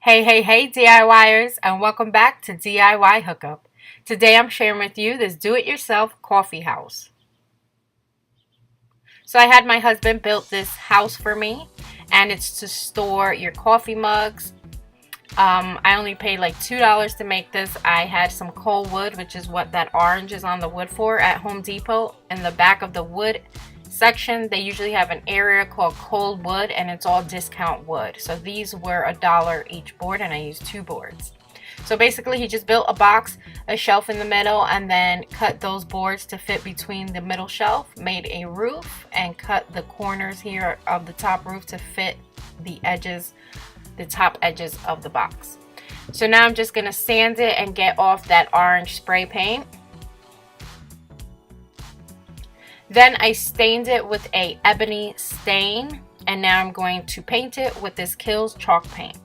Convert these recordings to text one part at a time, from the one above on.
Hey DIYers, and welcome back to DIY Hookup. Today I'm sharing with you this do-it-yourself coffee house. So I had my husband build this house for me, and it's to store your coffee mugs. I only paid like $2 to make this. I had some cold wood, which is what that orange is on the wood for, at Home Depot. In the back of the wood section, they usually have an area called cold wood, and it's all discount wood. So these were $1 each board, and I used 2 boards. So basically he just built a box, a shelf in the middle, and then cut those boards to fit between the middle shelf, made a roof, and cut the corners here of the top roof to fit the edges, the top edges of the box. So now I'm just gonna sand it and get off that orange spray paint. Then I stained it with a ebony stain, and now I'm going to paint it with this Kills chalk paint.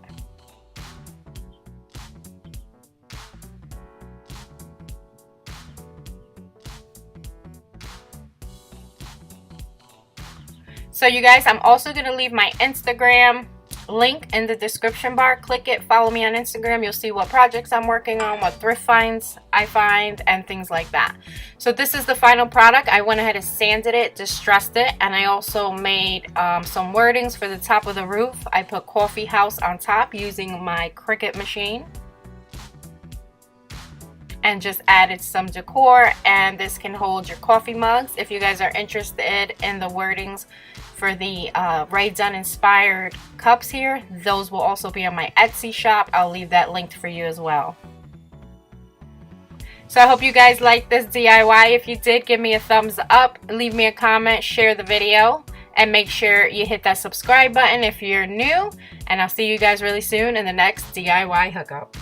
So you guys, I'm also going to leave my Instagram link in the description bar. Click it, follow me on Instagram. You'll see what projects I'm working on, what thrift finds I find, and things like that. So this is the final product. I went ahead and sanded it, distressed it, and I also made some wordings for the top of the roof. I put coffee house on top using my Cricut machine, and just added some decor. And this can hold your coffee mugs. If you guys are interested in the wordings for the Ray Dunn inspired cups here, those will also be on my Etsy shop. I'll leave that linked for you as well. So I hope you guys liked this DIY. If you did, give me a thumbs up, leave me a comment, share the video, and make sure you hit that subscribe button if you're new. And I'll see you guys really soon in the next DIY hookup.